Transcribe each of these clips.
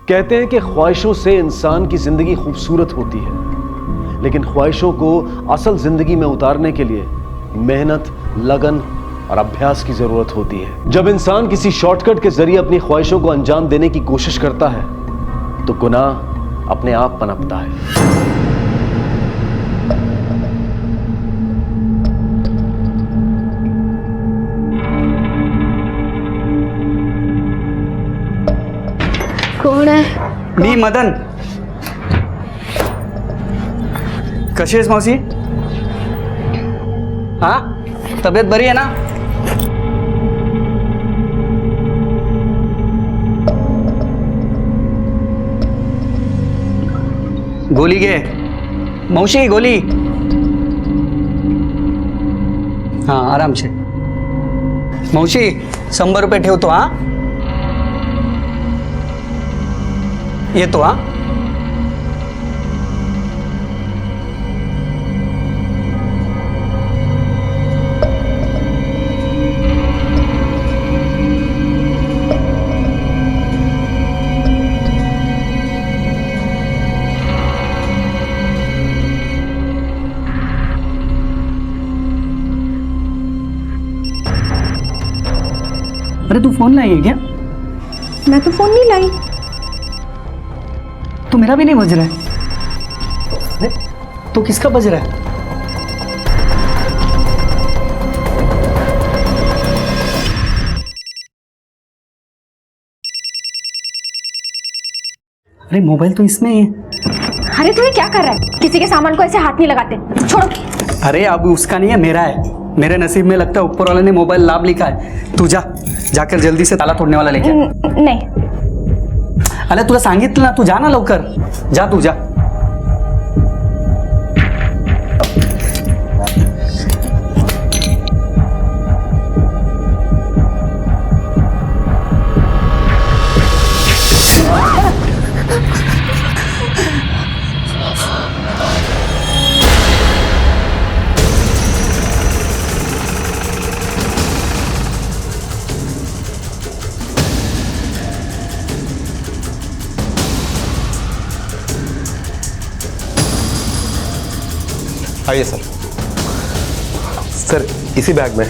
कहते हैं कि ख्वाहिशों से इंसान की जिंदगी खूबसूरत होती है, लेकिन ख्वाहिशों को असल जिंदगी में उतारने के लिए मेहनत, लगन और अभ्यास की जरूरत होती है। जब इंसान किसी शॉर्टकट के जरिए अपनी ख्वाहिशों को अंजाम देने की कोशिश करता है तो गुनाह अपने आप पनपता है। कोण आहे? मी मदन. कशी आहेस मावशी? हा, तब्येत बरी आहे ना? गोली घे मावशी, गोली. हा, आराम से. मावशी 100 रुपये ठेवतो. हा, येतो. हा, अरे तू फोन लाई है क्या? मैं तो फोन नहीं लाई. तो मेरा भी नहीं बज रहा है. तो किसका बज रहा है? अरे मोबाइल तो इसमें है. अरे तू ये क्या कर रहा है? किसी के सामान को ऐसे हाथ नहीं लगाते, छोड़ो. अरे अब उसका नहीं है, मेरा है. मेरे नसीब में लगता है ऊपर वाले ने मोबाइल लाभ लिखा है. तू जाकर जल्दी से ताला तोड़ने वाला लेके आ. नहीं. अरे तुला सांगितलं ना, तू जा ना लवकर. जा तू जा. आइए सर. सर इसी बैग में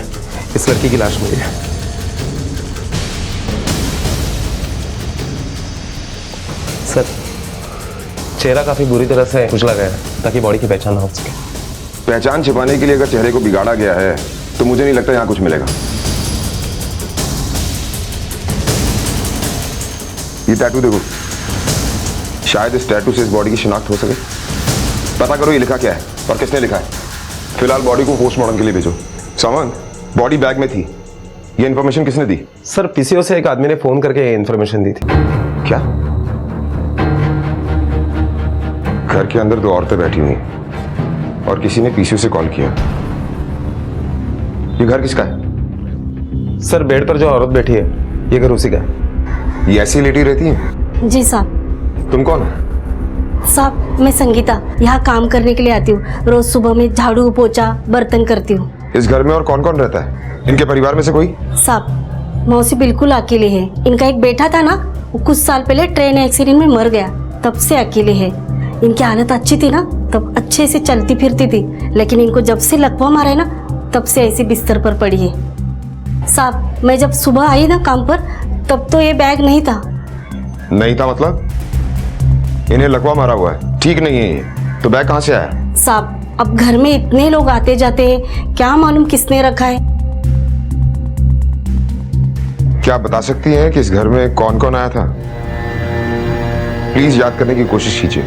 इस लड़की की लाश मिली है. सर चेहरा काफी बुरी तरह से कुचला गया है ताकि बॉडी की पहचान ना हो सके. पहचान छिपाने के लिए अगर चेहरे को बिगाड़ा गया है तो मुझे नहीं लगता यहां कुछ मिलेगा. ये टैटू देखो, शायद इस टैटू से इस बॉडी की शिनाख्त हो सके. पता करो ये लिखा क्या है और किसने लिखा है. फिलहाल बॉडी को पोस्टमार्टम के लिए भेजो. सामान बॉडी बैग में थी. ये इन्फॉर्मेशन किसने दी? सर पीसीओ से एक आदमी ने फोन करके इन्फॉर्मेशन दी थी. क्या? घर के अंदर 2 औरतें बैठी हुई हैं और किसी ने पीसीओ से कॉल किया. ये घर किसका है? सर बेड पर जो औरत बैठी है ये घर उसी का है. ये ऐसी लेटी रहती है? जी साहब. तुम कौन हो? साहब मैं संगीता, यहाँ काम करने के लिए आती हूँ. रोज सुबह में झाड़ू पोछा बर्तन करती हूँ. इस घर में और कौन कौन रहता है? इनके परिवार में से कोई? साहब मौसी बिल्कुल अकेले है. इनका एक बेटा था ना, वो कुछ साल पहले ट्रेन एक्सीडेंट में मर गया, तब से अकेले है. इनकी हालत अच्छी थी ना, तब अच्छे से चलती फिरती थी, लेकिन इनको जब से लकवा मारा है ना, तब से ऐसे बिस्तर पर पड़ी है. साहब मैं जब सुबह आई ना काम पर, तब तो ये बैग नहीं था. नहीं था मतलब? इन्हें लकवा मारा हुआ है, ठीक नहीं है ये, तो बैग कहाँ से आया? साहब अब घर में इतने लोग आते जाते हैं, क्या मालूम किसने रखा है. क्या आप बता सकती हैं कि इस घर में कौन कौन आया था? प्लीज याद करने की कोशिश कीजिए.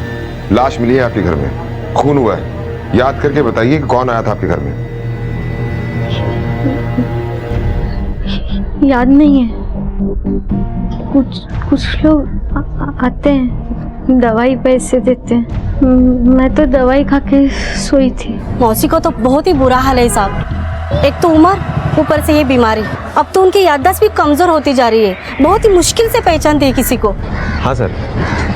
लाश मिली है आपके घर में, खून हुआ है. याद करके बताइए कि कौन आया था आपके घर में. याद नहीं है. कुछ लोग आते हैं, दवाई पैसे देते हैं. मैं तो दवाई खा के सोई थी. मौसी को तो बहुत ही बुरा हाल है साहब. एक तो उम्र, ऊपर से ये बीमारी. अब तो उनकी याददाश्त भी कमजोर होती जा रही है. बहुत ही मुश्किल से पहचानती है किसी को. हाँ सर,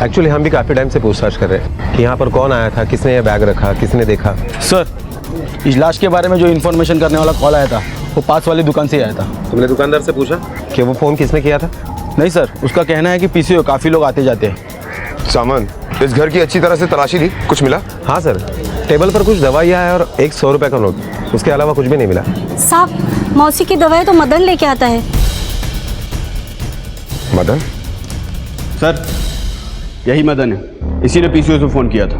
एक्चुअली हम भी काफी टाइम से पूछताछ कर रहे हैं कि यहाँ पर कौन आया था, किसने ये बैग रखा, किसने देखा. सर इस लाश के बारे में जो इन्फॉर्मेशन करने वाला कॉल आया था वो पास वाली दुकान से ही आया था. तुमने दुकानदार से पूछा कि वो फोन किसने किया था? नहीं सर, उसका कहना है कि पीसीओ काफ़ी लोग आते जाते हैं। सामान, इस घर की अच्छी तरह से तलाशी ली, कुछ मिला? हाँ सर, टेबल पर कुछ दवाइयाँ है और एक 100 रुपये का नोट, उसके अलावा कुछ भी नहीं मिला। साहब मौसी की दवाई तो मदन लेके आता है। मदन? सर यही मदन है, इसी ने पीसीओ से फ़ोन किया था।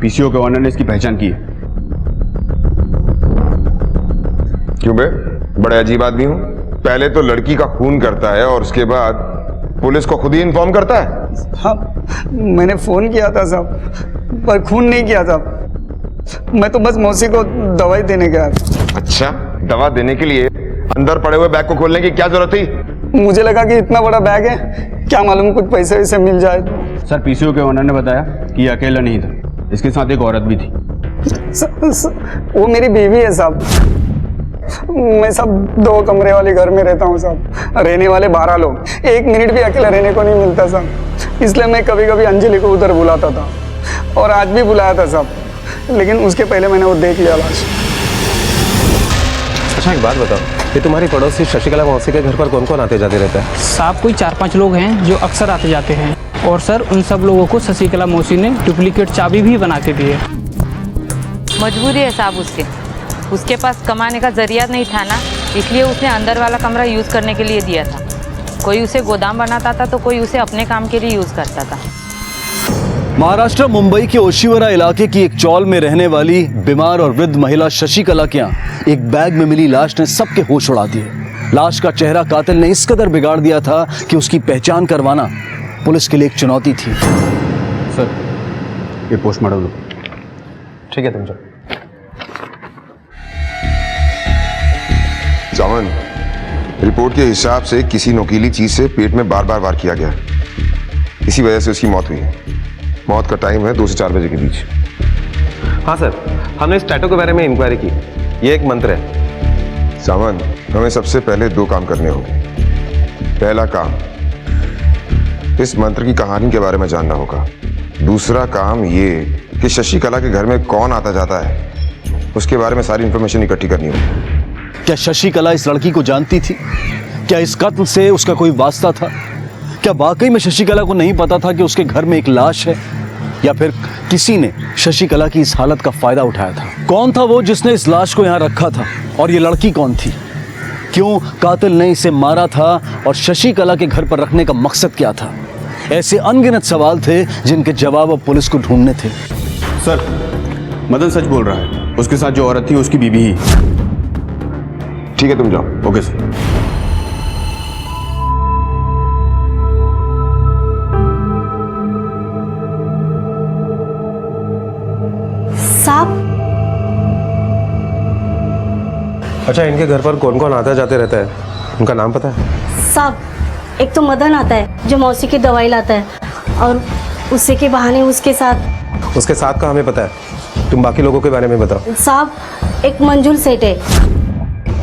पीसीओ के ऑनर ने इसकी पहचान की है। क्यों बे, बड़े अजीब आदमी हो। पहले तो लड़की का खून करता है और उसके बाद पुलिस को खुद ही इन्फॉर्म करता है। हाँ, मैंने फ़ोन किया था साहब, पर खून नहीं किया था। मैं तो बस मौसी को दवाई देने गया था। अच्छा, दवा देने के लिए अंदर पड़े हुए बैग को खोलने की क्या जरूरत थी? मुझे लगा कि इतना बड़ा बैग है, क्या मालूम कुछ पैसे वैसे मिल जाए। सर पीसीओ के ऑनर ने बताया कि ये अकेला नहीं था, इसके साथ एक औरत भी थी। वो मेरी बीवी है साहब। मैं सब 2 कमरे वाले घर में रहता हूँ साहब, रहने वाले 12 लोग, 1 मिनट भी अकेला रहने को नहीं मिलता साहब। इसलिए मैं कभी कभी अंजलि को उधर बुलाता था, और आज भी बुलाया था साहब, लेकिन उसके पहले मैंने वो देख लिया लाश। अच्छा एक बात बताओ, ये तुम्हारी पड़ोसी शशिकला मौसी के घर पर कौन कौन आते जाते रहता है? साहब कोई 4-5 लोग हैं जो अक्सर आते जाते हैं, और सर उन सब लोगों को शशिकला मौसी ने डुप्लीकेट चाबी भी बना के दी है। मजबूरी है साहब उसके पास कमाने का जरिया नहीं था ना, इसलिए उसने अंदर वाला कमरा यूज़ करने के लिए दिया था। कोई उसे गोदाम बनाता था तो कोई उसे अपने काम के लिए यूज़ करता था। महाराष्ट्र मुंबई के ओशिवरा इलाके की एक चौल में रहने वाली बीमार और वृद्ध महिला शशिकला के यहाँ एक बैग में मिली लाश ने सबके होश उड़ा दिए। लाश का चेहरा कातिल ने इस कदर बिगाड़ दिया था कि उसकी पहचान करवाना पुलिस के लिए एक चुनौती थी। सर ये पोस्टमार्टम लो। ठीक है तुम जाओ। सावन, रिपोर्ट के हिसाब से किसी नोकीली चीज से पेट में बार बार वार किया गया, इसी वजह से उसकी मौत हुई है। मौत का टाइम है 2 से 4 बजे के बीच। हाँ सर, हमने इस टैटू के बारे में इंक्वायरी की, ये एक मंत्र है। सावन, हमें सबसे पहले 2 काम करने होंगे। पहला काम, इस मंत्र की कहानी के बारे में जानना होगा। दूसरा काम ये कि शशिकला के घर में कौन आता जाता है, उसके बारे में सारी इंफॉर्मेशन इकट्ठी करनी होगी। क्या शशिकला इस लड़की को जानती थी? क्या इस कत्ल से उसका कोई वास्ता था? क्या वाकई में शशिकला को नहीं पता था कि उसके घर में एक लाश है, या फिर किसी ने शशिकला की इस हालत का फायदा उठाया था? कौन था वो जिसने इस लाश को यहाँ रखा था, और ये लड़की कौन थी? क्यों कातिल ने इसे मारा था, और शशिकला के घर पर रखने का मकसद क्या था? ऐसे अनगिनत सवाल थे जिनके जवाब अब पुलिस को ढूंढने थे। सर मदन सच बोल रहा है, उसके साथ जो औरत थी उसकी बीवी ही। ठीक है, तुम जाओ। Okay sir. साहब अच्छा, इनके घर पर कौन कौन आता जाते रहता है, उनका नाम पता है? साहब, एक तो मदन आता है जो मौसी की दवाई लाता है, और उसी के बहाने उसके साथ का हमें पता है, तुम बाकी लोगों के बारे में बताओ। साहब एक मंजूर सेठ है,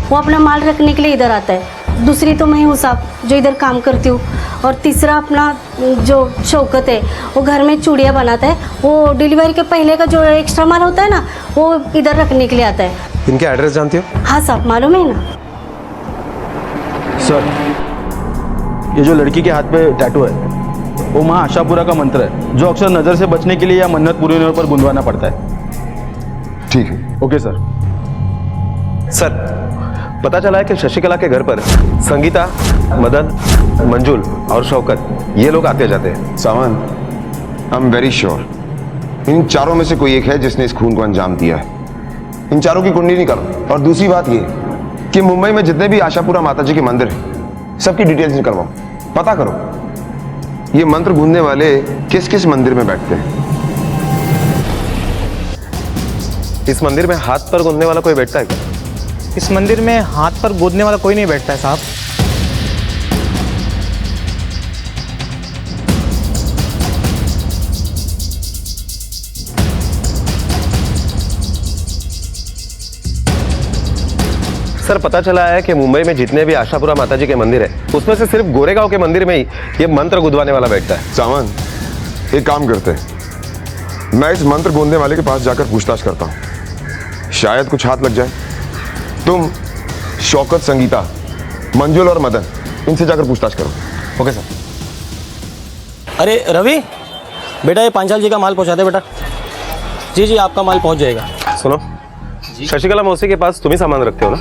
वो अपना माल रखने के लिए इधर आता है। दूसरी तो मैं हूँ साहब, जो इधर काम करती हूँ। और तीसरा अपना जो शौकत है, वो घर में चूड़ियाँ बनाता है। वो डिलीवरी के पहले का जो एक्स्ट्रा माल होता है ना, वो इधर रखने के लिए आता है। इनके एड्रेस जानती हो? हाँ साहब, मालूम है ना। सर ये जो लड़की के हाथ पे टैटू है, वो माँ आशापुरा का मंत्र है, जो अक्सर नज़र से बचने के लिए या मन्नत पूरी होने पर गुंदवाना पड़ता है। ठीक है। Okay sir. सर पता चला है कि शशिकला के घर पर संगीता, मदन, मंजुल और शौकत, ये लोग आते जाते हैं। सावन, I am very sure in चारों में से कोई एक है जिसने इस खून को अंजाम दिया है। इन चारों की कुंडली निकालो। और दूसरी बात ये कि मुंबई में जितने भी आशापुरा माता जी के मंदिर हैं, सबकी डिटेल्स निकलवाओ, पता करो ये मंत्र गूंजने वाले किस किस मंदिर में बैठते हैं। इस मंदिर में हाथ पर गूंजने वाला कोई बैठता है क्या? इस मंदिर में हाथ पर गोदने वाला कोई नहीं बैठता है साहब। सर पता चला है कि मुंबई में जितने भी आशापुरा माताजी के मंदिर है, उसमें से सिर्फ गोरेगांव के मंदिर में ही ये मंत्र गुदवाने वाला बैठता है। सावन, एक काम करते हैं, मैं इस मंत्र गूंजने वाले के पास जाकर पूछताछ करता हूँ, शायद कुछ हाथ लग जाए। तुम शौकत, संगीता, मंजुल और मदन, इनसे जाकर पूछताछ करो। Okay sir. अरे रवि बेटा, ये पांचाल जी का माल पहुंचा दे बेटा। जी जी, आपका माल पहुंच जाएगा। सुनो, शशिकला मौसी के पास तुम ही सामान रखते हो ना?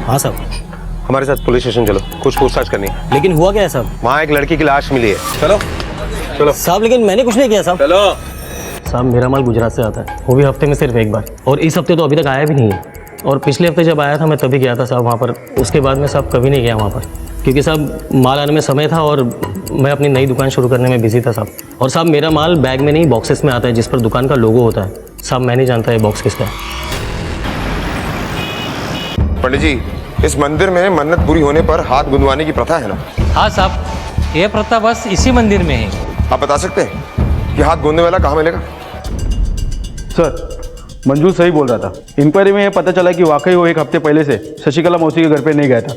हाँ साहब। हमारे साथ पुलिस स्टेशन चलो, कुछ पूछताछ करनी है। लेकिन हुआ क्या है साहब? वहाँ एक लड़की की लाश मिली है। चलो चलो साहब, लेकिन मैंने कुछ नहीं किया साहब। चलो। साहब मेरा माल गुजरात से आता है, वो भी हफ्ते में सिर्फ एक बार, और इस हफ्ते तो अभी तक आया भी नहीं है। और पिछले हफ्ते जब आया था मैं तभी गया था साहब वहाँ पर, उसके बाद में साहब कभी नहीं गया वहाँ पर, क्योंकि साहब माल आने में समय था और मैं अपनी नई दुकान शुरू करने में बिजी था साहब। और साहब मेरा माल बैग में नहीं बॉक्सेस में आता है, जिस पर दुकान का लोगो होता है। साहब मैं नहीं जानता ये बॉक्स किसका है। पंडित जी, इस मंदिर में मन्नत पूरी होने पर हाथ गुंदवाने की प्रथा है ना? हाँ साहब, ये प्रथा बस इसी मंदिर में है। आप बता सकते हैं कि हाथ गूंदने वाला कहाँ मिलेगा? सर मंजूर सही बोल रहा था। इंक्वायरी में ये पता चला कि वाकई वो एक हफ्ते पहले से शशिकला मौसी के घर पे नहीं गया था।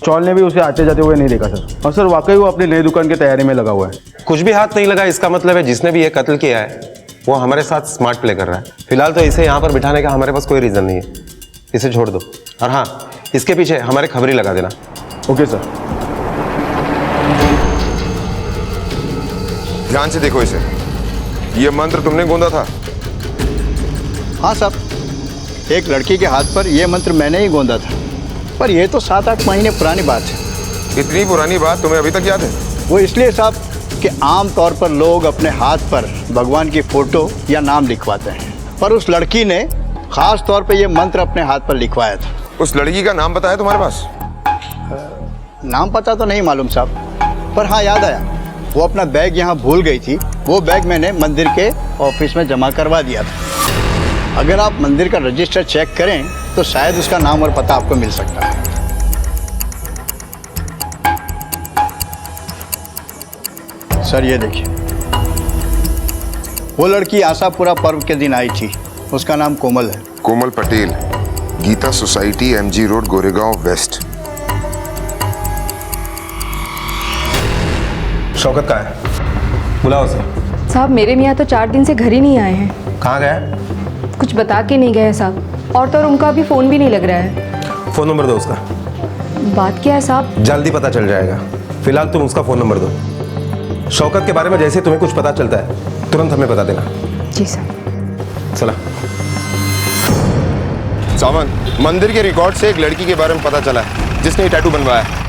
चौल ने भी उसे आते जाते हुए नहीं देखा सर। और सर वाकई वो अपनी नई दुकान की तैयारी में लगा हुआ है। कुछ भी हाथ नहीं लगा, इसका मतलब है जिसने भी ये कत्ल किया है वो हमारे साथ स्मार्ट प्ले कर रहा है। फिलहाल तो इसे यहाँ पर बिठाने का हमारे पास कोई रीजन नहीं है, इसे छोड़ दो। और हाँ, इसके पीछे हमारे खबरी लगा देना। Okay sir. ध्यान से देखो इसे। ये मंत्र तुमने गूंदा था? हाँ साहब, एक लड़की के हाथ पर यह मंत्र मैंने ही गूंदा था, पर यह तो 7-8 महीने पुरानी बात है। इतनी पुरानी बात तुम्हें अभी तक याद है? वो इसलिए साहब कि आम तौर पर लोग अपने हाथ पर भगवान की फोटो या नाम लिखवाते हैं, पर उस लड़की ने खास तौर पे ये मंत्र अपने हाथ पर लिखवाया था। उस लड़की का नाम बताया तुम्हारे पास? नाम पता तो नहीं मालूम साहब, पर हाँ याद आया, वो अपना बैग यहाँ भूल गई थी। वो बैग मैंने मंदिर के ऑफिस में जमा करवा दिया था। अगर आप मंदिर का रजिस्टर चेक करें तो शायद उसका नाम और पता आपको मिल सकता है। सर ये देखिए, वो लड़की आशापुरा पर्व के दिन आई थी, उसका नाम कोमल है। Komal Patel, Gita society, MG road, Goregaon west. Shaukat कहाँ है? बुलाओ उसे। साहब मेरे मियाँ तो 4 दिन से घर ही नहीं आए हैं। कहाँ गया? कुछ बता के नहीं गए साहब, और तो उनका अभी फ़ोन भी नहीं लग रहा है। फ़ोन नंबर दो उसका। बात क्या है साहब? जल्दी पता चल जाएगा। फिलहाल तुम उसका फ़ोन नंबर दो। शौकत के बारे में जैसे तुम्हें कुछ पता चलता है तुरंत हमें बता देना। जी सर। चला। सामंत, मंदिर के रिकॉर्ड से एक लड़की के बारे में पता चला है जिसने ये टैटू बनवाया है।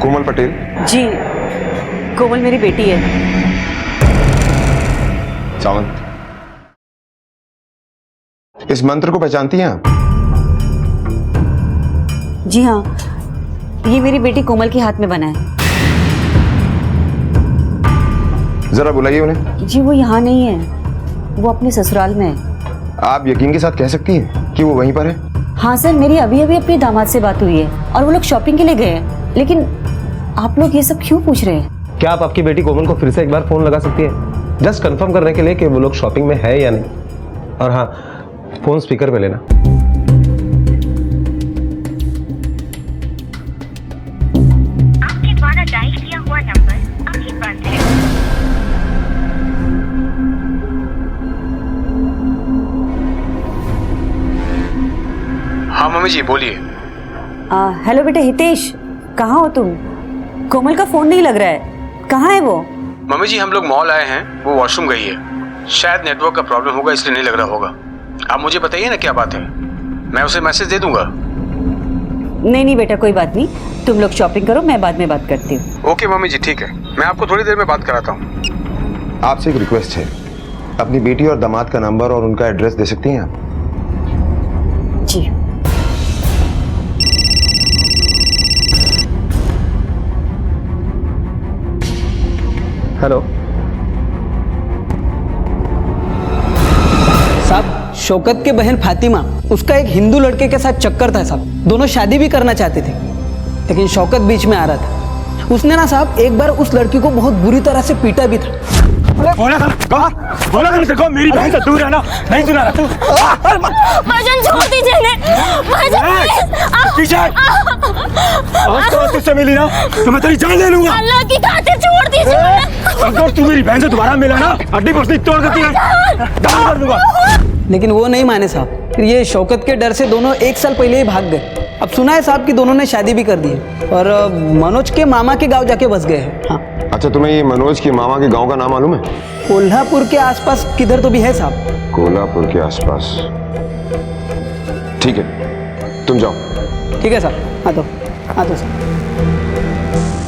कोमल पटेल? जी, कोमल मेरी बेटी है। सावंत, इस मंत्र को पहचानती हैं आप? जी हाँ, ये मेरी बेटी कोमल के हाथ में बना है। जरा बुलाइए उन्हें। जी वो यहाँ नहीं है, वो अपने ससुराल में है। आप यकीन के साथ कह सकती हैं कि वो वहीं पर है? हाँ सर, मेरी अभी अभी अपने दामाद से बात हुई है और वो लोग शॉपिंग के लिए गए हैं। लेकिन आप लोग ये सब क्यों पूछ रहे हैं? क्या आप आपकी बेटी कोमल को फिर से एक बार फ़ोन लगा सकती हैं, जस्ट कंफर्म करने के लिए कि वो लोग शॉपिंग में है या नहीं? और हाँ, फ़ोन स्पीकर पे लेना। आपके द्वारा डायल किया हुआ नंबर अभी बंद है। हाँ मम्मी जी बोलिए। हेलो बेटे हितेश, कहाँ हो तुम? कोमल का फोन नहीं लग रहा है, कहाँ है वो? मम्मी जी हम लोग मॉल आए हैं, वो वॉशरूम गई है, शायद नेटवर्क का प्रॉब्लम होगा इसलिए नहीं लग रहा होगा। आप मुझे बताइए ना क्या बात है, मैं उसे मैसेज दे दूंगा। नहीं नहीं बेटा, कोई बात नहीं, तुम लोग शॉपिंग करो, मैं बाद में बात करती हूँ। ओके मम्मी जी ठीक है, मैं आपको थोड़ी देर में बात कराता हूँ। आपसे एक रिक्वेस्ट है, अपनी बेटी और दामाद का नंबर और उनका एड्रेस दे सकती हैं आप? जी। हेलो साहब, शौकत के बहन फातिमा, उसका एक हिंदू लड़के के साथ चक्कर था साहब। दोनों शादी भी करना चाहते थे, लेकिन शौकत बीच में आ रहा था। उसने ना साहब एक बार उस लड़की को बहुत बुरी तरह से पीटा भी था। बोला देखो मेरी बहन से दूर रहना, नहीं सुना रहा तू। भाईजान छोड़ दीजिए इन्हें, भाईजान प्लीज। आज तो तुझसे मिली ना तो मैं तेरी जान ले लूंगा। अल्लाह की खातिर छोड़ दीजिए। अगर तू मेरी बहन से दोबारा मिला ना, हड्डी पसली तोड़ देती है, दान कर दूंगा। लेकिन वो नहीं माने साहब, फिर ये शौकत के डर से दोनों 1 साल पहले ही भाग गए। अब सुना है साहब कि दोनों ने शादी भी कर दी है और मनोज के मामा के गांव जाके बस गए हैं। हाँ, अच्छा, तुम्हें ये मनोज की मामा के गांव का नाम मालूम है? कोल्हापुर के आसपास किधर तो भी है साहब। कोल्हापुर के आसपास, ठीक है, तुम जाओ। ठीक है साहब, आ तो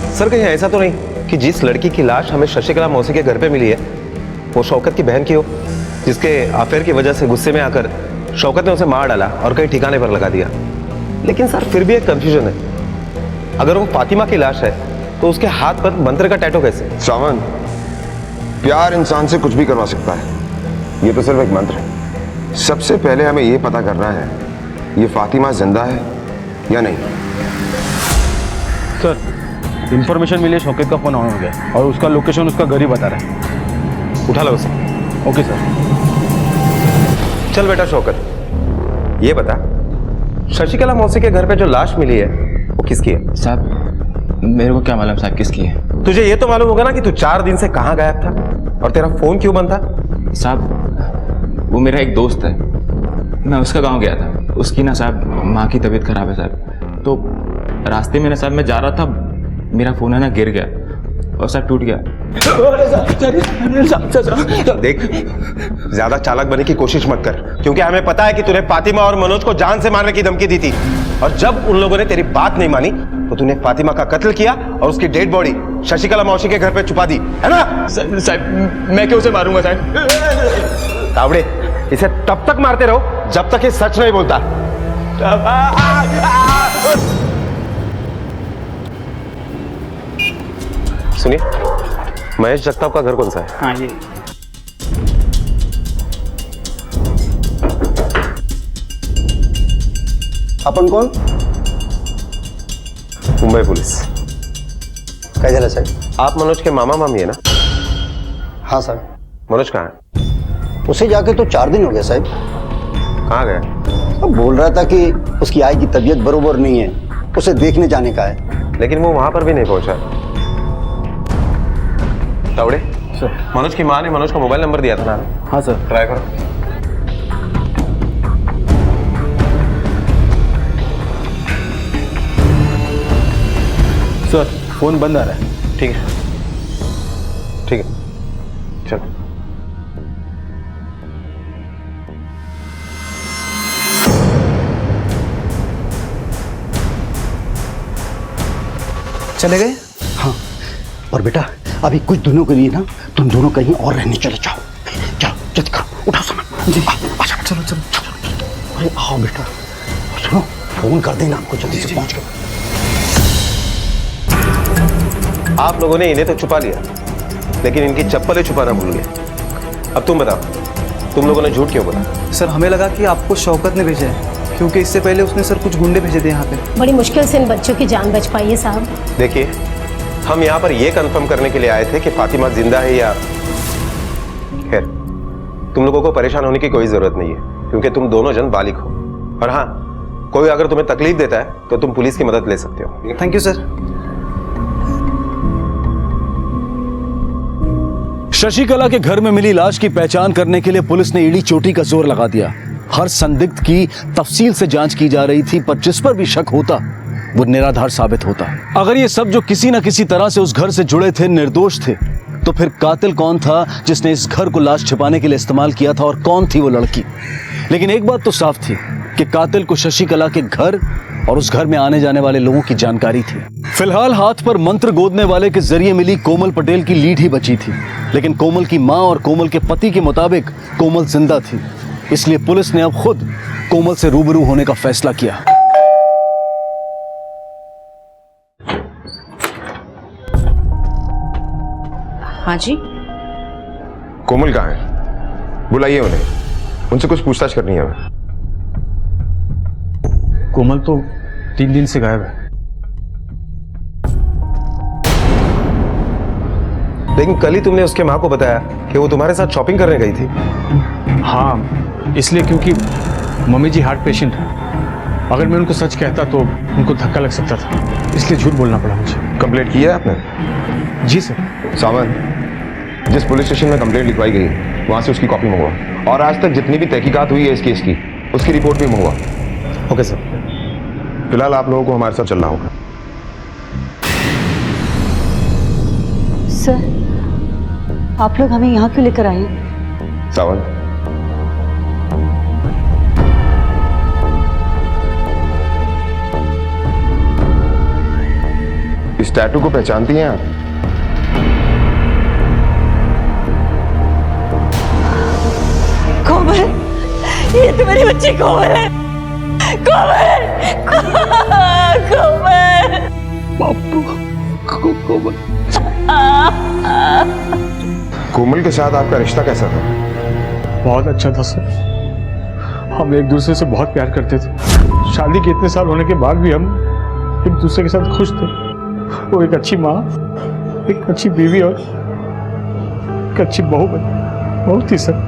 सर कहीं ऐसा तो नहीं कि जिस लड़की की लाश हमें शशिकला मौसी के घर पे मिली है वो शौकत की बहन की हो, जिसके अफेयर की वजह से गुस्से में आकर शौकत ने उसे मार डाला और कहीं ठिकाने पर लगा दिया। लेकिन सर फिर भी एक कंफ्यूजन है, अगर वो फातिमा की लाश है तो उसके हाथ पर मंत्र का टैटू कैसे? सावन, प्यार इंसान से कुछ भी करवा सकता है, ये तो सिर्फ एक मंत्र है। सबसे पहले हमें ये पता करना है ये फातिमा जिंदा है या नहीं। सर इंफॉर्मेशन मिली, शौकत का फोन ऑन हो गया और उसका लोकेशन उसका घर ही बता रहा है। उठा लो उसे। Okay sir. चल बेटा शौकत, ये बता शशिकला मौसी के घर पे जो लाश मिली है वो किसकी है? साहब मेरे को क्या मालूम साहब किसकी है। तुझे ये तो मालूम होगा ना कि तू 4 दिन से कहाँ गायब था और तेरा फोन क्यों बंद था? साहब वो मेरा एक दोस्त है, मैं उसका गांव गया था, उसकी ना साहब माँ की तबीयत खराब है साहब, तो रास्ते में ना साहब मैं जा रहा था, मेरा फोन है ना गिर गया और साहब टूट गया। देख ज्यादा चालाक बनने की कोशिश मत कर, क्योंकि हमें पता है कि तूने फातिमा और मनोज को जान से मारने की धमकी दी थी और जब उन लोगों ने तेरी बात नहीं मानी तो तूने फातिमा का कत्ल किया और उसकी डेड बॉडी शशिकला मौसी के घर पे छुपा दी, है ना? साहब मैं क्यों उसे मारूंगा साहब? तावड़े, इसे तब तक मारते रहो जब तक ये सच नहीं बोलता। सुनिए, महेश जगताप का घर कौन सा है? हाँ ये अपन कौन? मुंबई पुलिस। क्या जरा साहब? आप मनोज के मामा मामी है ना? हाँ सर। मनोज कहाँ है? उसे जाके तो 4 दिन हो गए साहब। कहाँ गया? अब बोल रहा था कि उसकी आई की तबीयत बरोबर नहीं है, उसे देखने जाने का है। लेकिन वो वहां पर भी नहीं पहुंचा। तावड़े सर, मनोज की माँ ने मनोज का मोबाइल नंबर दिया था ना? हाँ सर। ट्राई करो। सर फोन बंद आ रहा है। ठीक है, ठीक है, चल। चले गए? हाँ, और बेटा अभी कुछ दिनों के लिए ना तुम दोनों कहीं और रहने चले जाओ। जाओ जल्दी करो, उठाओ सामान। जी चलो चलो चलो। अरे आओ बेटा, सुनो फोन कर देना आपको जल्दी से पहुंच कर। आप लोगों ने इन्हें तो छुपा लिया, लेकिन इनकी चप्पलें छुपाना भूल गए। अब तुम बताओ, तुम लोगों ने झूठ क्यों बोला? सर हमें लगा कि आपको शौकत ने भेजा है, क्योंकि इससे पहले उसने सर कुछ गुंडे भेजे थे यहाँ पे। बड़ी मुश्किल से इन बच्चों की जान बच पाई है साहब। देखिए, हम यहाँ पर यह कंफर्म करने के लिए आए थे कि फातिमा जिंदा है या। खैर, तुम लोगों को परेशान होने की कोई जरूरत नहीं है, क्योंकि तुम दोनों जन बालिग हो। और हाँ, कोई अगर तुम्हें तकलीफ देता है तो तुम पुलिस की मदद ले सकते हो। Thank you sir. शशिकला के घर में मिली लाश की पहचान करने के लिए पुलिस ने ईड़ी चोटी का जोर लगा दिया। हर संदिग्ध की तफसील से जांच की जा रही थी, पर जिस पर भी शक होता वो निराधार साबित होता। अगर ये सब जो किसी न किसी तरह से उस घर से जुड़े थे निर्दोष थे, तो फिर कातिल कौन था जिसने इस घर को लाश छिपाने के लिए इस्तेमाल किया था, और कौन थी वो लड़की? लेकिन एक बात तो साफ थी कि कातिल को शशिकला के घर और उस घर में आने जाने वाले लोगों की जानकारी थी। फिलहाल हाथ पर मंत्र गोदने वाले के जरिए मिली कोमल पटेल की लीड ही बची थी, लेकिन कोमल की मां और कोमल के पति के मुताबिक कोमल जिंदा थी। इसलिए पुलिस ने अब खुद कोमल से रूबरू होने का फैसला किया। हाँ जी। कोमल कहाँ है? बुलाइए उन्हें, उनसे कुछ पूछताछ करनी है हमें। कोमल तो 3 दिन से गायब है। लेकिन कल ही तुमने उसके माँ को बताया कि वो तुम्हारे साथ शॉपिंग करने गई थी। हाँ, इसलिए क्योंकि मम्मी जी हार्ट पेशेंट है। अगर मैं उनको सच कहता तो उनको धक्का लग सकता था, इसलिए झूठ बोलना पड़ा मुझे। कंप्लेंट की है आपने? जी सर। सावंत, जिस पुलिस स्टेशन में कंप्लेंट लिखवाई गई वहां से उसकी कॉपी मंगवा, और आज तक जितनी भी तहकीकात हुई है इस केस की उसकी रिपोर्ट भी मंगवा। Okay sir. फिलहाल आप लोगों को हमारे साथ चलना होगा। सर, आप लोग हमें यहाँ क्यों लेकर आए? सावंत, इस टैटू को पहचानती हैं आप? कोमल, ये तो मेरी बच्ची कोमल है। कोमल, कोमल, बापू, कोमल। कोमल के साथ आपका रिश्ता कैसा था? बहुत अच्छा था सर। हम एक दूसरे से बहुत प्यार करते थे। शादी के इतने साल होने के बाद भी हम एक दूसरे के साथ खुश थे। वो एक अच्छी माँ, एक अच्छी बीवी और एक अच्छी बहू बनी। बहुत ही सर।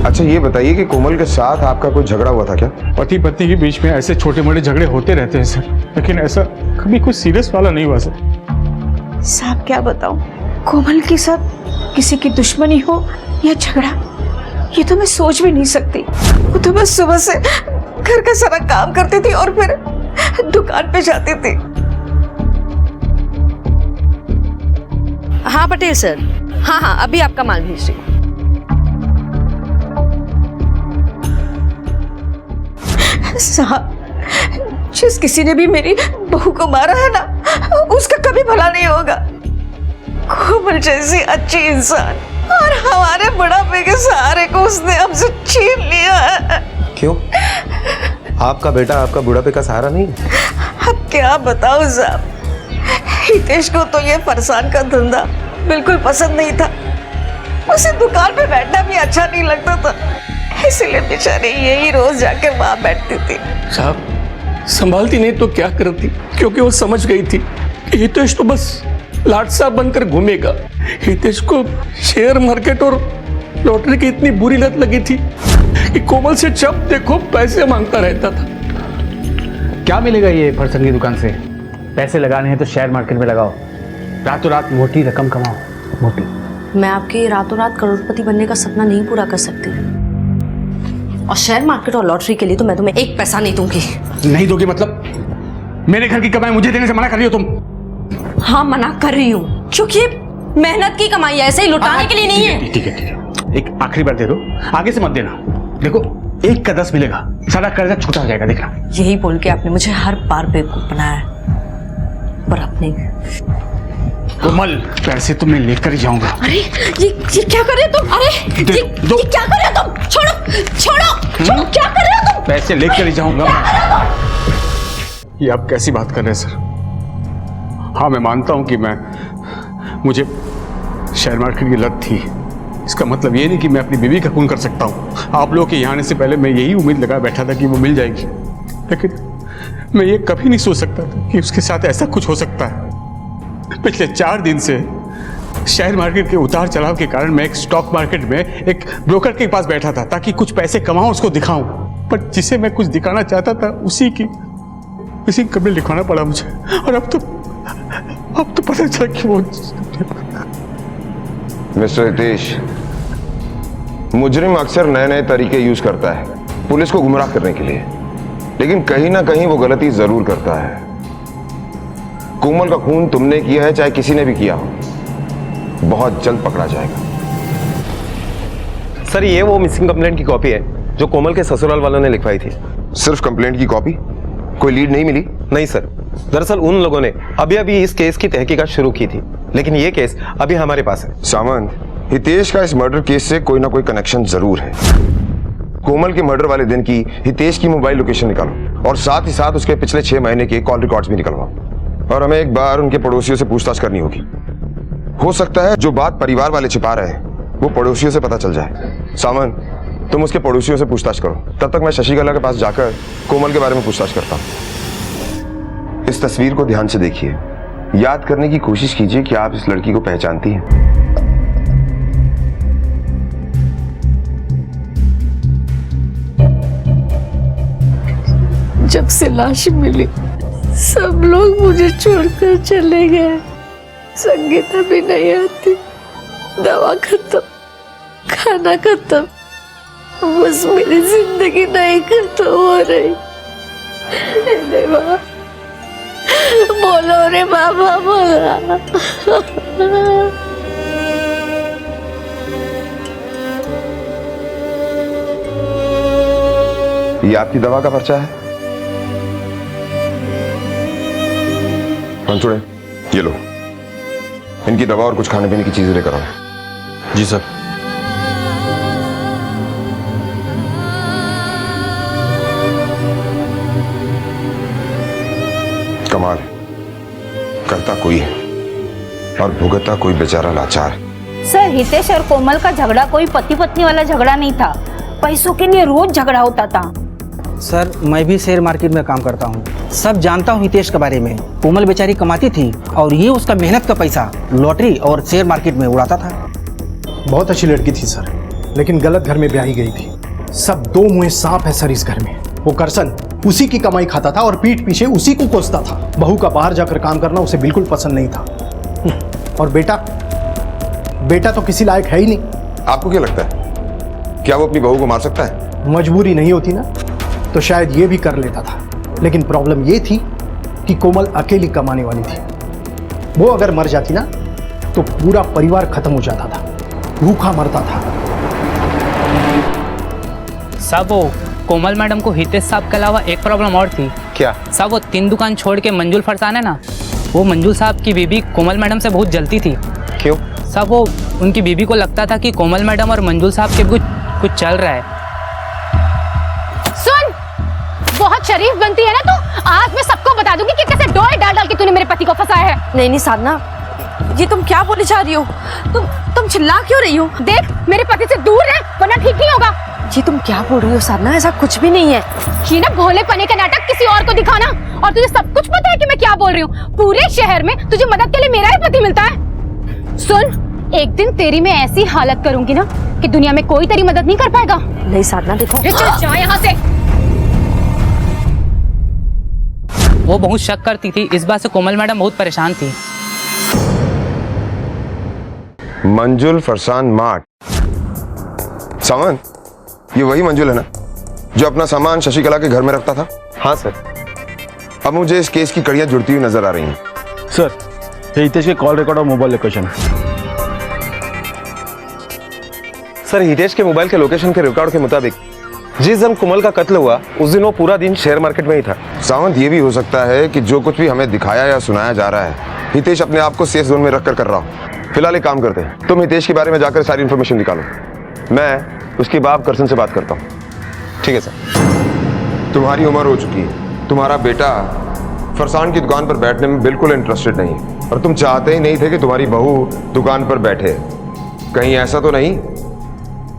अच्छा ये बताइए कि कोमल के साथ आपका कोई झगड़ा हुआ था क्या? पति पत्नी के बीच में ऐसे छोटे मोटे झगड़े होते रहते हैं सर, लेकिन ऐसा कभी कोई सीरियस वाला नहीं हुआ सर। साहब क्या बताऊं, कोमल के साथ किसी की दुश्मनी हो या झगड़ा, ये तो मैं सोच भी नहीं सकती। वो तो बस सुबह से घर का सारा काम करती थी और फिर दुकान पे जाती थी। हाँ पटेल सर, हाँ अभी आपका माल भेज रही हूँ। साहब, जिस किसी ने भी मेरी बहू को मारा है ना, उसका कभी भला नहीं होगा। कोमल जैसी अच्छी इंसान और हमारे बुढ़ापे के सहारे को उसने हमसे छीन लिया है। क्यों? आपका बेटा आपका बुढ़ापे का सहारा नहीं? अब क्या बताऊं साहब, हितेश को तो ये फरसान का धंधा बिल्कुल पसंद नहीं था। उसे दुकान पे बैठना भी अच्छा नहीं लगता था, इसलिए बेचारी यही रोज जाकर वहां बैठती थी। साहब, संभालती नहीं तो क्या करती, क्योंकि वो समझ गई थी कि हितेश तो बस लाटसा बनकर घूमेगा। हितेश को शेयर मार्केट और लॉटरी की इतनी बुरी लत लगी थी कि कोमल से जब देखो पैसे मांगता रहता था। क्या मिलेगा ये फरसन की दुकान से? पैसे लगाने हैं तो शेयर मार्केट में लगाओ, रातों रात मोटी रकम कमाओ। मोटी। मैं आपके रातों रात करोड़पति बनने का सपना नहीं पूरा कर सकती, और शेयर मार्केट और लॉटरी के लिए तो मैं तुम्हें एक पैसा नहीं दूंगी। नहीं दोगे मतलब? मेरे घर की कमाई मुझे देने से मना कर रही हो तुम? हाँ मना कर रही हूँ, क्योंकि मेहनत की कमाई है, ऐसे ही लुटाने के लिए नहीं है। ठीक है, एक आखिरी बार दे दो, आगे से मत देना। देखो 1 का 10 मिलेगा, सारा कर्जा छूटा हो जाएगा, देखना। यही बोल के आपने मुझे हर बार बेवकूफ बनाया है, पर अपने कोमल, पैसे तो मैं लेकर ही जाऊंगा। अरे ये क्या कर रहे हो तुम? अरे ये क्या कर रहे हो तुम? छोड़ो छोड़ो छोड़ो, क्या कर रहे हो तुम? पैसे लेकर ही जाऊंगा। ये आप कैसी बात कर रहे हैं सर? हाँ मैं मानता हूं कि मुझे शेयर मार्केट की लत थी। इसका मतलब ये नहीं कि मैं अपनी बीवी का खून कर सकता हूं। आप लोगों के यहाँ आने से पहले मैं यही उम्मीद लगा बैठा था कि वो मिल जाएगी, लेकिन मैं ये कभी नहीं सोच सकता था कि उसके साथ ऐसा कुछ हो सकता है। पिछले 4 दिन से शेयर मार्केट के उतार चढ़ाव के कारण मैं एक स्टॉक मार्केट में एक ब्रोकर के पास बैठा था ताकि कुछ पैसे कमाऊं, उसको दिखाऊं, पर जिसे मैं कुछ दिखाना चाहता था उसी की कब्र लिखवाना पड़ा मुझे। और अब तो पता चला कि वो। मिस्टर हितेश, मुजरिम अक्सर नए नए तरीके यूज करता है पुलिस को गुमराह करने के लिए, लेकिन कहीं ना कहीं वो गलती जरूर करता है। कोमल का खून तुमने किया है चाहे किसी ने भी किया हो, बहुत जल्द पकड़ा जाएगा। सर ये वो मिसिंग कंप्लेंट की कॉपी है जो कोमल के ससुराल वालों ने लिखवाई थी। सिर्फ कंप्लेंट की कॉपी? कोई लीड नहीं मिली? नहीं सर, दरअसल उन लोगों ने अभी इस केस की तहकीकात शुरू की थी, लेकिन ये केस अभी हमारे पास है। सामंत, हितेश का इस मर्डर केस से कोई ना कोई कनेक्शन जरूर है। कोमल के मर्डर वाले दिन की हितेश की मोबाइल लोकेशन निकालो और साथ ही साथ उसके पिछले 6 महीने के कॉल रिकॉर्ड्स भी निकलवाओ, और हमें एक बार उनके पड़ोसियों से पूछताछ करनी होगी। हो सकता है जो बात परिवार वाले छिपा रहे हैं वो पड़ोसियों से पता चल जाए। सामंत, तुम उसके पड़ोसियों से पूछताछ करो, तब तक मैं शशिकला के पास जाकर कोमल के बारे में पूछताछ करता हूँ। इस तस्वीर को ध्यान से देखिए, याद करने की कोशिश कीजिए कि आप इस लड़की को पहचानती हैं। जब से लाश मिली सब लोग मुझे छोड़कर चले गए। संगीता भी नहीं आती, दवा खत्म, खाना खत्म, बस मेरी जिंदगी नहीं खत्म हो रही। देवा बोलो रे बाबा, बोला। ये आपकी दवा का पर्चा है। मंसूड़े, ये लो, इनकी दवा और कुछ खाने पीने की चीजें लेकर आओ। जी सर। कमाल, करता कोई है और भुगतता कोई बेचारा लाचार। सर, हितेश और कोमल का झगड़ा कोई पति पत्नी वाला झगड़ा नहीं था, पैसों के लिए रोज झगड़ा होता था। सर, मैं भी शेयर मार्केट में काम करता हूँ, सब जानता हूँ हितेश के बारे में। कोमल बेचारी कमाती थी और ये उसका मेहनत का पैसा लॉटरी और शेयर मार्केट में उड़ाता था। बहुत अच्छी लड़की थी सर, लेकिन गलत घर में ब्याही गई थी। सब दो मुंह सांप है सर इस घर में। वो करसन उसी की कमाई खाता था और पीठ पीछे उसी को कोसता था। बहू का बाहर जाकर काम करना उसे बिल्कुल पसंद नहीं था। और बेटा तो किसी लायक है ही नहीं। आपको क्या लगता है, क्या वो अपनी बहू को मार सकता है? मजबूरी नहीं होती ना तो शायद ये भी कर लेता था, लेकिन प्रॉब्लम ये थी कि कोमल अकेली कमाने वाली थी। वो अगर मर जाती ना तो पूरा परिवार खत्म हो जाता था, भूखा मरता था। साहब, वो कोमल मैडम को हितेश साहब के अलावा एक प्रॉब्लम और थी। क्या? साहब, वो 3 दुकान छोड़ के मंजुल फरसान है ना, वो मंजुल साहब की बीबी कोमल मैडम से बहुत जलती थी। क्यों? साहब, वो उनकी बीबी को लगता था कि कोमल मैडम और मंजुल साहब के कुछ चल रहा है। सुन, बहुत शरीफ बनती है ना तू, आज मैं सबको बता दूंगी कि कैसे डोर डाल डाल के तूने मेरे पति को फंसाया है। नहीं साधना, ये तुम क्या बोली जा रही हो? तुम चिल्ला क्यों रही हो? देख, मेरे पति से दूर रह वरना ठीक नहीं होगा। जी तुम क्या बोल रही हो साधना, ऐसा कुछ भी नहीं है। ये ना भोले पने का नाटक किसी और को दिखाना, और तुझे सब कुछ पता है कि मैं क्या बोल रही हूँ। पूरे शहर में तुझे मदद के लिए मेरा ही पति मिलता है। सुन, एक दिन तेरी मैं ऐसी हालत करूंगी ना कि दुनिया में कोई तेरी मदद नहीं कर पाएगा। नहीं साधना, देखो चल जा यहाँ से। वो बहुत शक करती थी, इस बात से कोमल मैडम बहुत परेशान थी। मंजुल फरसान मार्ट, सामान, ये वही मंजुल है ना जो अपना सामान शशिकला के घर में रखता था? हाँ सर। अब मुझे इस केस की कड़ियां जुड़ती हुई नजर आ रही हैं। सर, ये हितेश के कॉल रिकॉर्ड और मोबाइल लोकेशन। सर, हितेश के मोबाइल के लोकेशन के रिकॉर्ड के मुताबिक जिस दिन कोमल का कत्ल हुआ उस दिन वो पूरा दिन शेयर मार्केट में ही था। सावंत, ये भी हो सकता है कि जो कुछ भी हमें दिखाया या सुनाया जा रहा है हितेश अपने आप को सेफ जोन में रखकर कर रहा हो। फिलहाल एक काम करते हैं, तुम हितेश के बारे में जाकर सारी इंफॉर्मेशन निकालो, मैं उसके बाप करसन से बात करता हूँ। ठीक है सर। तुम्हारी उम्र हो चुकी है, तुम्हारा बेटा फरसान की दुकान पर बैठने में बिल्कुल इंटरेस्टेड नहीं है और तुम चाहते ही नहीं थे कि तुम्हारी बहू दुकान पर बैठे। कहीं ऐसा तो नहीं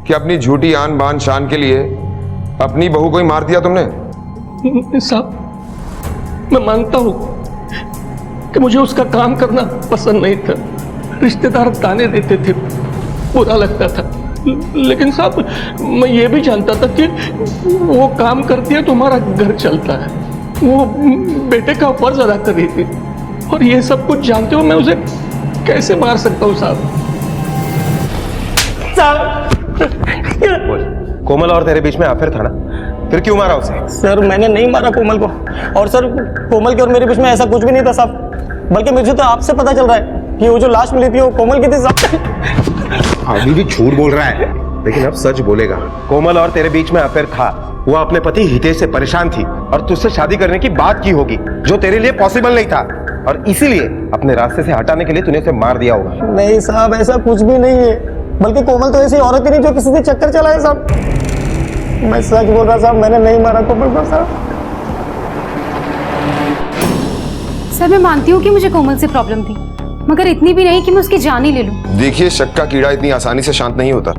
कि अपनी झूठी आन बान शान के लिए अपनी बहू को ही मार दिया तुमने? साहब, मैं मानता हूं कि मुझे उसका काम करना पसंद नहीं था, रिश्तेदार ताने देते थे, बुरा लगता था, लेकिन साहब मैं ये भी जानता था कि वो काम करती है तो हमारा घर चलता है। वो बेटे का फर्ज अदा कर रही थी और ये सब कुछ जानते हो मैं उसे कैसे मार सकता हूँ साहब? कोमल और तेरे बीच में अफेयर था ना, फिर क्यों मारा उसे? सर, मैंने नहीं मारा कोमल को, और सर कोमल के और मेरे बीच में ऐसा कुछ भी नहीं था साहब। बल्कि मुझे तो आपसे पता चल रहा है कि वो जो लाश मिली थी वो कोमल की थी साहब। अभी भी झूठ बोल रहा है, लेकिन अब सच बोलेगा। कोमल और तेरे बीच में अफेयर था, वो अपने पति हितेश से परेशान थी और तुझसे शादी करने की बात की होगी जो तेरे लिए पॉसिबल नहीं था, और इसीलिए अपने रास्ते से हटाने के लिए तूने उसे मार दिया होगा। नहीं साहब, ऐसा कुछ भी नहीं है, बल्कि कोमल तो ऐसी औरत ही नहीं जो किसी से चक्कर चलाए साहब। मैं सच बोल रहा साहब, मैंने नहीं मारा कोमल को साहब। सर, मैं मानती हूँ कि मुझे कोमल से प्रॉब्लम थी, मगर इतनी भी नहीं कि मैं उसकी जान ही ले लूं। देखिए, शक का कीड़ा इतनी आसानी से शांत नहीं होता।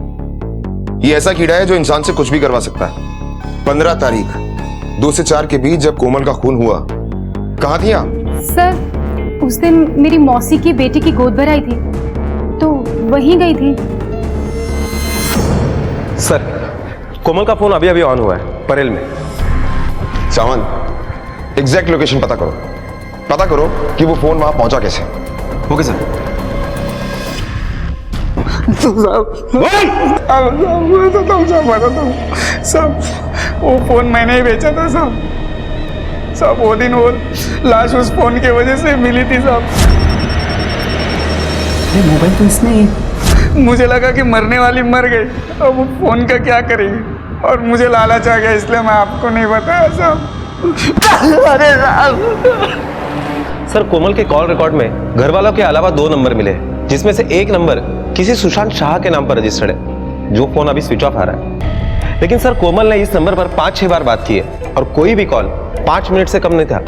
ये ऐसा कीड़ा है जो इंसान से कुछ भी करवा सकता है। 15 तारीख 2 से 4 के बीच जब कोमल का खून हुआ, कहाँ थी आप? सर उस दिन मेरी मौसी की बेटी की गोद भराई थी तो वहीं गई थी। सर कोमल का फोन अभी अभी ऑन हुआ है परेल में। सावंत एग्जैक्ट लोकेशन पता करो कि वो फोन वहां पहुंचा कैसे। Okay sir. सब वो फोन मैंने ही बेचा था सब वो दिन वो लाश उस फोन की वजह से मिली थी साहब। मोबाइल तो इसने ही। मुझे लगा कि मरने वाली मर गई, अब वो फोन का क्या करेगी, और मुझे लालच आ गया इसलिए मैं आपको नहीं बताया साहब। अरे सर कोमल के कॉल रिकॉर्ड में घर वालों के अलावा 2 नंबर मिले, जिसमें से एक नंबर किसी सुशांत शाह के नाम पर रजिस्टर्ड है, जो फोन अभी स्विच ऑफ आ रहा है। लेकिन सर कोमल ने इस नंबर पर 5-6 बार बात की है और कोई भी कॉल 5 मिनट से कम नहीं था।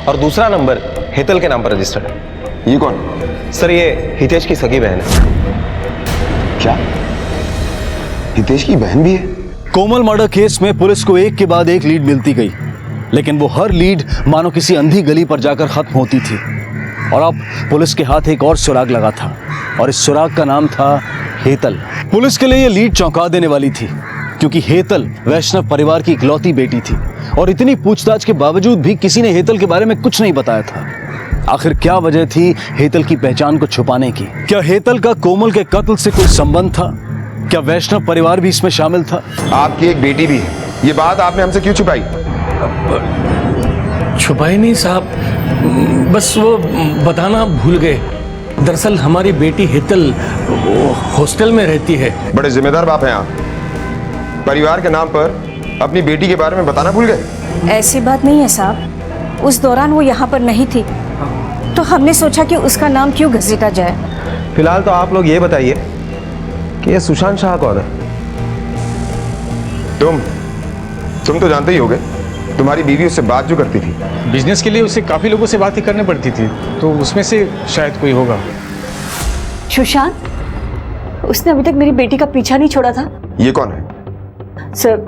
और दूसरा नंबर हेतल के नाम पर रजिस्टर्ड है। ये कौन? सर ये हितेश की सगी बहन है। क्या हितेश की बहन भी है? कोमल मर्डर केस में पुलिस को एक के बाद एक लीड मिलती गई, लेकिन वो हर लीड मानो किसी अंधी गली पर जाकर खत्म होती थी। और अब पुलिस के हाथ एक और सुराग लगा था, और इस सुराग का नाम था हेतल। पुलिस के लिए ये लीड चौंका देने वाली थी, क्योंकि हेतल वैष्णव परिवार की इकलौती बेटी थी, और इतनी पूछताछ के बावजूद भी किसी ने हेतल के बारे में कुछ नहीं बताया था। आखिर क्या वजह थी हेतल की पहचान को छुपाने की? क्या हेतल का कोमल के कत्ल से कोई संबंध था? क्या वैष्णव परिवार भी इसमें शामिल था? आपकी एक बेटी भी है, ये बात आपने हमसे क्यों छुपाई? छुपाई नहीं साहब, बस वो बताना भूल गए। दरअसल हमारी बेटी हेतल हॉस्टल में रहती है। बड़े जिम्मेदार बाप हैं आप, परिवार के नाम पर अपनी बेटी के बारे में बताना भूल गए? ऐसी बात नहीं है साहब, उस दौरान वो यहाँ पर नहीं थी, तो हमने सोचा कि उसका नाम क्यों घसीटा जाए। फिलहाल तो आप लोग ये बताइए कि ये सुशांत शाह कौन है? तुम तो जानते ही होगे, तुम्हारी बीवी उससे बात जो करती थी। बिजनेस के लिए उसे काफी लोगों से बात ही करनी पड़ती थी, तो उसमें से शायद कोई होगा। सुशांत, उसने अभी तक मेरी बेटी का पीछा नहीं छोड़ा था। ये कौन है? सर,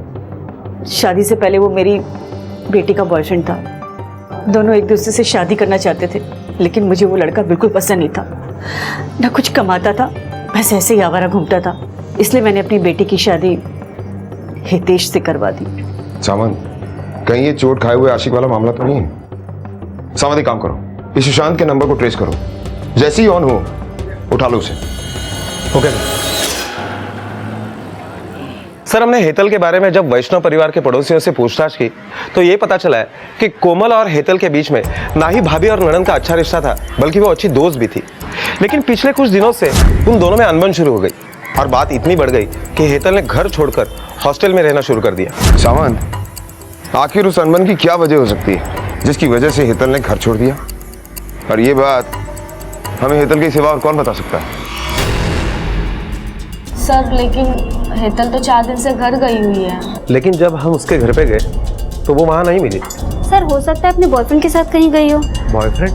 शादी से पहले वो मेरी बेटी का बॉयफ्रेंड था। दोनों एक दूसरे से शादी करना चाहते थे, लेकिन मुझे वो लड़का बिल्कुल पसंद नहीं था। ना कुछ कमाता था, बस ऐसे ही आवारा घूमता था। इसलिए मैंने अपनी बेटी की शादी हितेश से करवा दी। सावंत, कहीं ये चोट खाए हुए आशिक वाला मामला तो नहीं है? सावंत, एक काम करो, इस सुशांत के नंबर को ट्रेस करो, जैसे ही ऑन हो उठा लो उसे। ओके सर, हमने हेतल के बारे में जब वैष्णव परिवार के पड़ोसियों से पूछताछ की तो ये पता चला है कि कोमल और हेतल के बीच में ना ही भाभी और ननद का अच्छा रिश्ता था, बल्कि वो अच्छी दोस्त भी थी। लेकिन पिछले कुछ दिनों से उन दोनों में अनबन शुरू हो गई, और बात इतनी बढ़ गई कि हेतल ने घर छोड़कर हॉस्टल में रहना शुरू कर दिया। सावंत, आखिर उस अनबन की क्या वजह हो सकती है जिसकी वजह से हेतल ने घर छोड़ दिया? और ये बात हमें हेतल के सिवा और कौन बता सकता है? सर, लेकिन हेतल तो 4 दिन से घर गई हुई है। लेकिन जब हम उसके घर पे गए तो वो वहां नहीं मिली। सर, हो सकता है अपने बॉयफ्रेंड के साथ कहीं गई हो। बॉयफ्रेंड?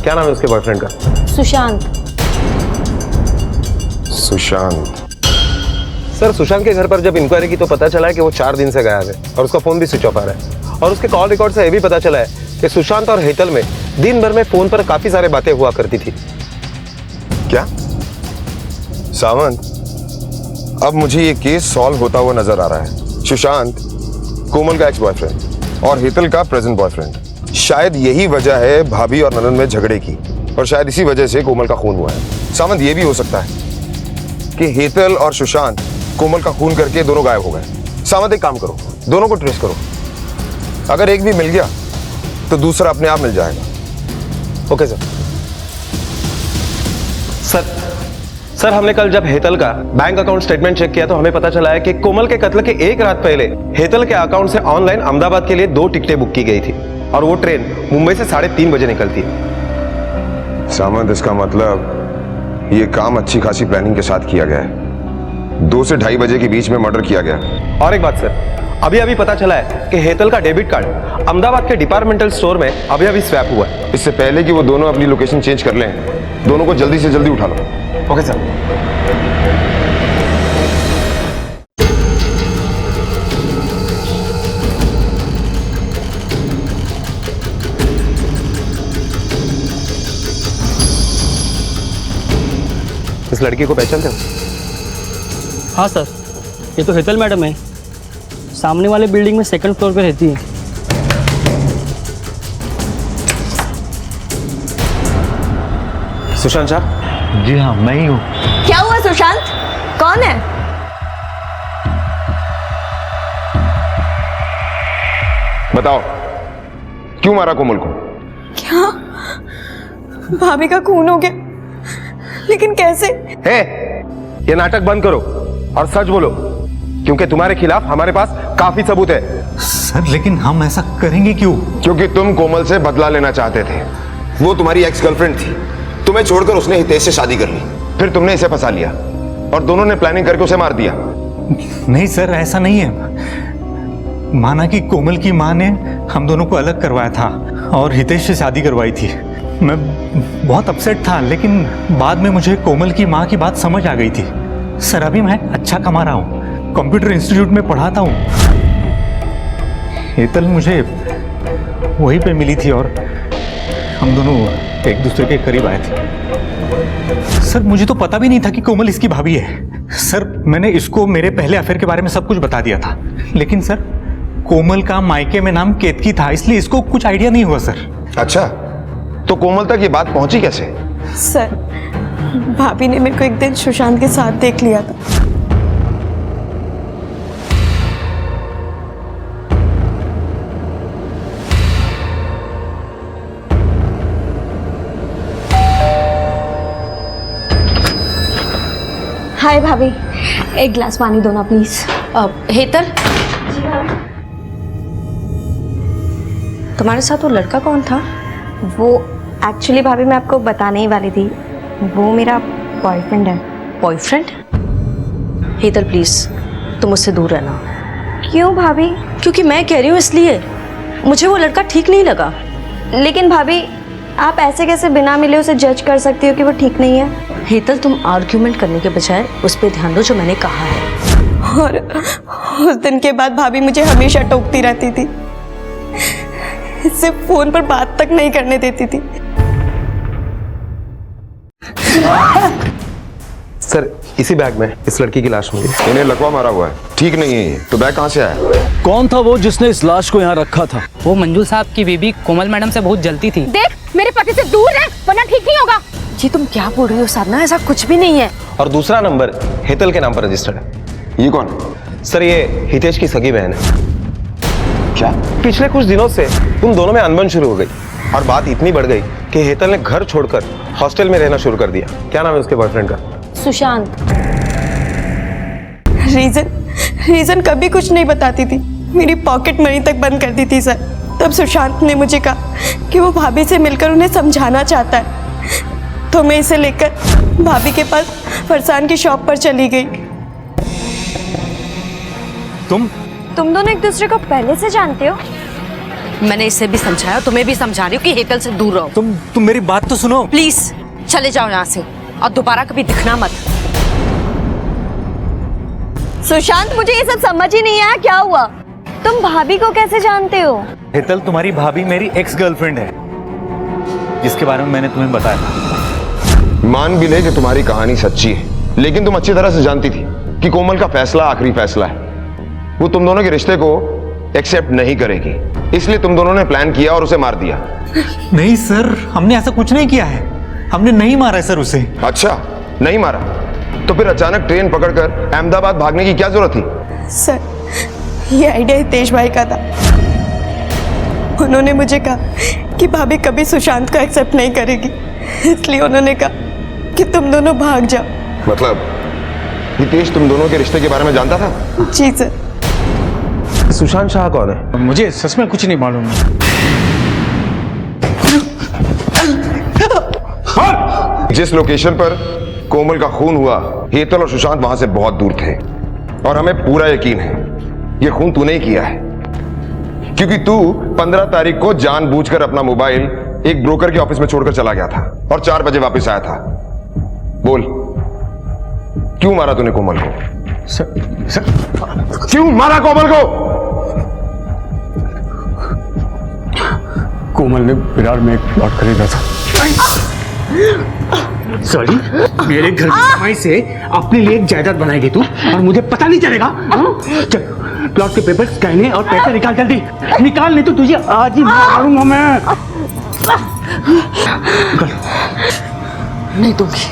क्या नाम है उसके बॉयफ्रेंड का? सुशांत। सुशांत? सर, सुशांत के घर पर जब इंक्वायरी की तो पता चला है कि वो 4 दिन से गायब है, और उसका फोन भी स्विच ऑफ आ रहा है। और उसके कॉल रिकॉर्ड से यह भी पता चला है कि सुशांत और हेतल में दिन भर में फोन पर काफी सारे बातें हुआ करती थी। क्या? सावंत, अब मुझे ये केस सॉल्व होता हुआ नजर आ रहा है। सुशांत कोमल का एक्स बॉयफ्रेंड और हेतल का प्रेजेंट बॉयफ्रेंड। शायद यही वजह है भाभी और ननद में झगड़े की, और शायद इसी वजह से कोमल का खून हुआ है। सावंत, ये भी हो सकता है कि हेतल और सुशांत कोमल का खून करके दोनों गायब हो गए। सावंत, एक काम करो, दोनों को ट्रेस करो। अगर एक भी मिल गया तो दूसरा अपने आप मिल जाएगा। ओके सर, हमने कल जब हेतल का बैंक अकाउंट स्टेटमेंट चेक किया तो हमें पता चला है कि कोमल के कत्ल के एक रात पहले हेतल के अकाउंट से ऑनलाइन अहमदाबाद के लिए 2 टिकटें बुक की गई थी, और वो ट्रेन मुंबई से 3:30 बजे निकलती है। सावंत, इसका मतलब ये काम अच्छी खासी प्लानिंग के साथ किया गया है। 2 से 2:30 बजे के बीच में मर्डर किया गया। और एक बात सर, अभी पता चला है कि हेतल का डेबिट कार्ड अहमदाबाद के डिपार्टमेंटल स्टोर में अभी स्वैप हुआ है। इससे पहले कि वो दोनों अपनी लोकेशन चेंज कर लें, दोनों को जल्दी से जल्दी उठा लो। Okay sir. इस लड़की को पहचानते हो? हाँ सर, ये तो हेतल मैडम है, सामने वाले बिल्डिंग में सेकंड फ्लोर पे रहती है। सुशांत शाह? जी हाँ, मैं ही हूँ। क्या हुआ सुशांत? कौन है? बताओ, क्यों मारा कोमल को? क्या भाभी का खून हो गया? लेकिन कैसे? हे, ये नाटक बंद करो और सच बोलो, क्योंकि तुम्हारे खिलाफ हमारे पास काफी सबूत है। सर लेकिन हम ऐसा करेंगे क्यों? क्योंकि तुम कोमल से बदला लेना चाहते थे। वो तुम्हारी एक्स गर्लफ्रेंड थी, तुम्हें छोड़कर उसने हितेश से शादी कर ली, फिर तुमने इसे फंसा लिया और दोनों ने प्लानिंग करके उसे मार दिया। नहीं सर, ऐसा नहीं है। माना कि कोमल की माँ ने हम दोनों को अलग करवाया था और हितेश से शादी करवाई थी। मैं बहुत अपसेट था, लेकिन बाद में मुझे कोमल की माँ की बात समझ आ गई थी। सर अभी मैं अच्छा कमा रहा हूँ, कंप्यूटर इंस्टीट्यूट में पढ़ाता हूँ। हेतल मुझे वहीं पे मिली थी और हम दोनों एक दूसरे के करीब आए थे। सर मुझे तो पता भी नहीं था कि कोमल इसकी भाभी है। सर मैंने इसको मेरे पहले अफेयर के बारे में सब कुछ बता दिया था, लेकिन सर कोमल का मायके में नाम केतकी था, इसलिए इसको कुछ आइडिया नहीं हुआ सर। अच्छा, तो कोमल तक ये बात पहुंची कैसे? सर भाभी ने मेरे को एक दिन सुशांत के साथ देख लिया था। हाय भाभी, एक गिलास पानी दो ना प्लीज। हेतल, तुम्हारे साथ वो लड़का कौन था? वो एक्चुअली भाभी मैं आपको बताने ही वाली थी, वो मेरा बॉयफ्रेंड है। बॉयफ्रेंड? हेतल प्लीज तुम मुझसे दूर रहना। क्यों भाभी? क्योंकि मैं कह रही हूँ इसलिए, मुझे वो लड़का ठीक नहीं लगा। लेकिन भाभी आप ऐसे कैसे बिना मिले उसे जज कर सकती हो कि वो ठीक नहीं है? हेतल तुम आर्ग्यूमेंट करने के बजाय उस पर ध्यान दो जो मैंने कहा है। और उस दिन के बाद भाभी मुझे हमेशा टोकती रहती थी, इससे फोन पर बात तक नहीं करने देती थी। सर इसी बैग में इस लड़की की लाश मिली। इन्हें लकवा मारा हुआ है, ठीक नहीं है ये। तो बैग कहाँ से आया? कौन था वो जिसने इस लाश को यहाँ रखा था? वो मंजू साहब की बीबी कोमल मैडम से बहुत जलती थी। देख मेरे पति से दूर रह वरना ठीक नहीं होगा। जी तुम क्या बोल रही हो साधना, ऐसा कुछ भी नहीं है। और दूसरा नंबर हेतल के नाम पर रजिस्टर्ड है। ये कौन? सर ये हितेश की सगी बहन है। क्या? पिछले कुछ दिनों से तुम दोनों में अनबन शुरू हो गई और बात इतनी बढ़ गई कि हेतल ने घर छोड़कर हॉस्टल में रहना शुरू कर दिया। क्या नाम है उसके बॉयफ्रेंड का? सुशांत। रीजन कभी कुछ नहीं बताती थी, मेरी पॉकेट मनी तक बंद कर दी थी सर। तब सुशांत ने मुझे कहा कि वो भाभी से मिलकर उन्हें समझाना चाहता है, तो मैं इसे लेकर भाभी के पास फरसान की शॉप पर चली गई। तुम दोनों एक दूसरे को पहले से जानते हो? मैंने इसे भी समझाया, तुम्हें भी समझा रही हूँ कि हेतल से दूर रहो। तुम मेरी बात तो सुनो प्लीज। चले जाओ यहाँ से और दोबारा कभी दिखना मत। सुशांत मुझे ये सब समझ ही नहीं आया, क्या हुआ? तुम भाभी को कैसे जानते हो? हेतल तुम्हारी भाभी मेरी एक्स गर्लफ्रेंड है, जिसके बारे में मैंने तुम्हें बताया था। मान भी ले कि तुम्हारी कहानी सच्ची है, लेकिन तुम अच्छी तरह से जानती थी कि कोमल का फैसला आखिरी फैसला है। वो तुम दोनों के रिश्ते को एक्सेप्ट नहीं करेगी, इसलिए तुम दोनों ने प्लान किया और उसे मार दिया। नहीं सर, हमने ऐसा कुछ नहीं किया है, हमने नहीं मारा है सर उसे। अच्छा नहीं मारा, तो फिर अचानक ट्रेन पकड़कर अहमदाबाद भागने की क्या जरूरत थी? सर ये आइडिया हितेश भाई का था। उन्होंने मुझे कहा कि भाभी कभी सुशांत को एक्सेप्ट नहीं करेगी, इसलिए उन्होंने कहा कि तुम दोनों भाग जाओ। मतलब हितेश तुम दोनों के रिश्ते के बारे में जानता था? जी सर। सुशांत शाह कौन है? मुझे सच में कुछ नहीं मालूम। जिस लोकेशन पर कोमल का खून हुआ, हेतल और सुशांत वहां से बहुत दूर थे और हमें पूरा यकीन है ये खून तूने ही किया है, क्योंकि तू 15 तारीख को जानबूझकर अपना मोबाइल एक ब्रोकर के ऑफिस में छोड़कर चला गया था और 4 बजे वापस आया था। बोल क्यों मारा तूने कोमल को? सर क्यों मारा कोमल को? कोमल ने विरार में एक प्लॉट खरीदा था। सॉरी, मेरे घर की कमाई से अपने लिए एक जायदाद बनाएगी तू और मुझे पता नहीं चलेगा? चल प्लॉट के पेपर कहने और पैसे निकाल, जल्दी निकाल, नहीं तो तुझे आज ही मारूंगा मैं। नहीं दूंगी,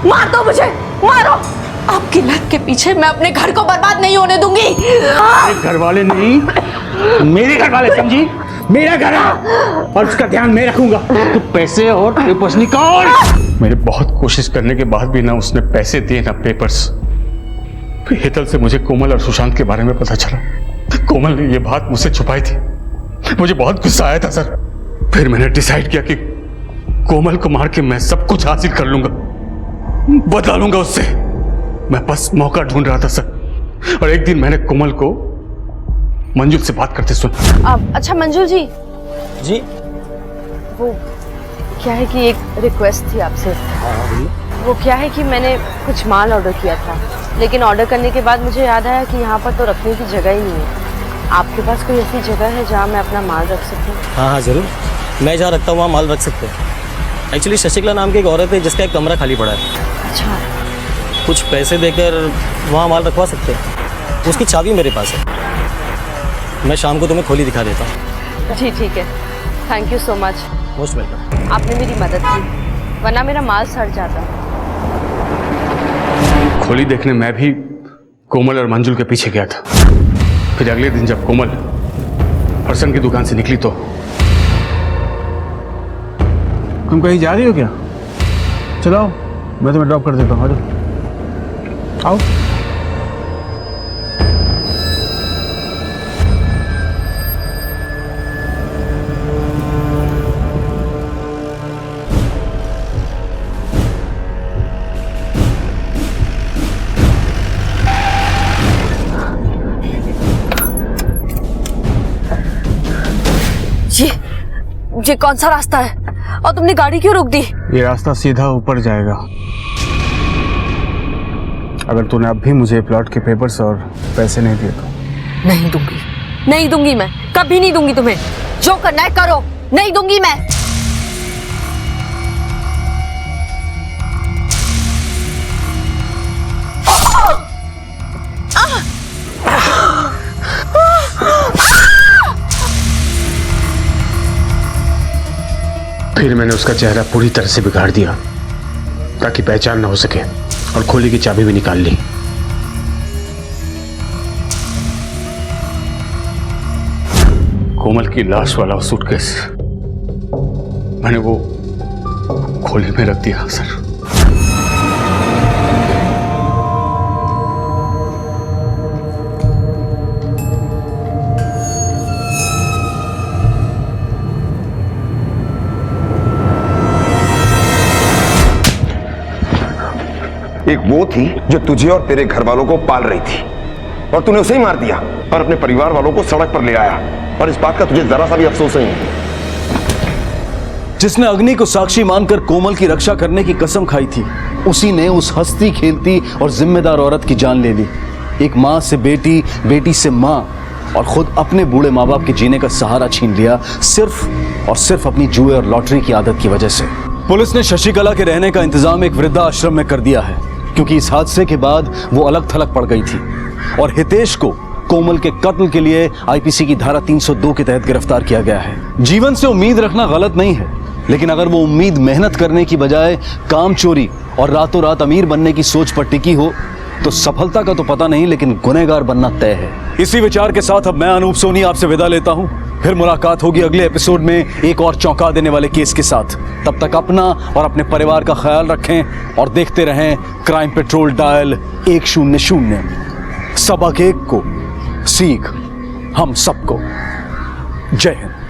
मार दो मुझे, मारो। आपकी लत के पीछे मैं अपने घर को बर्बाद नहीं होने दूंगी। मेरे घर वाले नहीं, मेरे घर वाले, समझी? मेरा घर है और उसका ध्यान मैं रखूंगा। तो पैसे और पेपर्स निकाल। मेरे बहुत कोशिश करने के बाद भी ना उसने पैसे दिए ना पेपर्स। फिर हेतल से मुझे कोमल और सुशांत के बारे में पता चला। कोमल ने ये बात मुझसे छुपाई थी। मुझे बहुत गुस्सा आया था सर। फिर मैंने डिसाइड किया कि कोमल को मार के मैं सब कुछ हासिल कर लूंगा, बदला लूंगा उससे। मैं बस मौका ढूंढ रहा था सर, और एक दिन मैंने कोमल को मंजुल से बात करते सुना। अच्छा मंजुल जी, जी वो क्या है कि एक रिक्वेस्ट थी आपसे। वो क्या है कि मैंने कुछ माल ऑर्डर किया था, लेकिन ऑर्डर करने के बाद मुझे याद आया कि यहाँ पर तो रखने की जगह ही नहीं है। आपके पास कोई ऐसी जगह है जहाँ मैं अपना माल रख सकूँ? हाँ हाँ ज़रूर, मैं जहाँ रखता हूँ वहाँ माल रख सकते हैं। एक्चुअली शशिकला नाम की एक औरत है जिसका एक कमरा खाली पड़ा है। अच्छा, कुछ पैसे देकर वहाँ माल रखवा सकते हैं। उसकी चाबी मेरे पास है, मैं शाम को तुम्हें खोली दिखा देता हूँ। जी ठीक है, thank you so much. Most welcome. आपने मेरी मदद की, वरना मेरा माल सड़ जाता। खोली देखने मैं भी कोमल और मंजुल के पीछे गया था। फिर अगले दिन जब कोमल फरसन की दुकान से निकली तो तुम कहीं जा रही हो क्या? चलो मैं तुम्हें ड्रॉप कर देता हूँ, आओ। ये कौन सा रास्ता है और तुमने गाड़ी क्यों रोक दी? ये रास्ता सीधा ऊपर जाएगा। अगर तूने अब भी मुझे प्लॉट के पेपर्स और पैसे नहीं दिए तो नहीं दूंगी, नहीं दूंगी, मैं कभी नहीं दूंगी तुम्हें। जो करना है करो, नहीं दूंगी मैं। फिर मैंने उसका चेहरा पूरी तरह से बिगाड़ दिया ताकि पहचान ना हो सके, और खोली की चाबी भी निकाल ली। कोमल की लाश वाला सूटकेस मैंने वो खोली में रख दिया सर। एक वो थी जो तुझे और तेरे घर वालों को पाल रही थी, और तूने उसे ही मार दिया और अपने परिवार वालों को सड़क पर ले आया, और इस बात का तुझे जरा सा भी अफसोस नहीं है। जिसने अग्नि को साक्षी मानकर कोमल की रक्षा करने की कसम खाई थी, उसी ने उस हंसती खेलती और जिम्मेदार औरत की जान ले ली। एक माँ से बेटी, बेटी से माँ, और खुद अपने बूढ़े माँ बाप के जीने का सहारा छीन लिया, सिर्फ और सिर्फ अपनी जुए और लॉटरी की आदत की वजह से। पुलिस ने शशिकला के रहने का इंतजाम एक वृद्धाश्रम में कर दिया है, क्योंकि इस हादसे के बाद वो अलग थलग पड़ गई थी, और हितेश को कोमल के कत्ल के लिए आईपीसी की धारा 302 के तहत गिरफ्तार किया गया है। जीवन से उम्मीद रखना गलत नहीं है, लेकिन अगर वो उम्मीद मेहनत करने की बजाय काम चोरी और रातों रात अमीर बनने की सोच पर टिकी हो तो सफलता का तो पता नहीं, लेकिन गुनहगार बनना तय है। इसी विचार के साथ अब मैं अनूप सोनी आपसे विदा लेता हूं। फिर मुलाकात होगी अगले एपिसोड में एक और चौंका देने वाले केस के साथ। तब तक अपना और अपने परिवार का ख्याल रखें और देखते रहें क्राइम पेट्रोल डायल 100। सबक एक को सीख हम सबको। जय हिंद।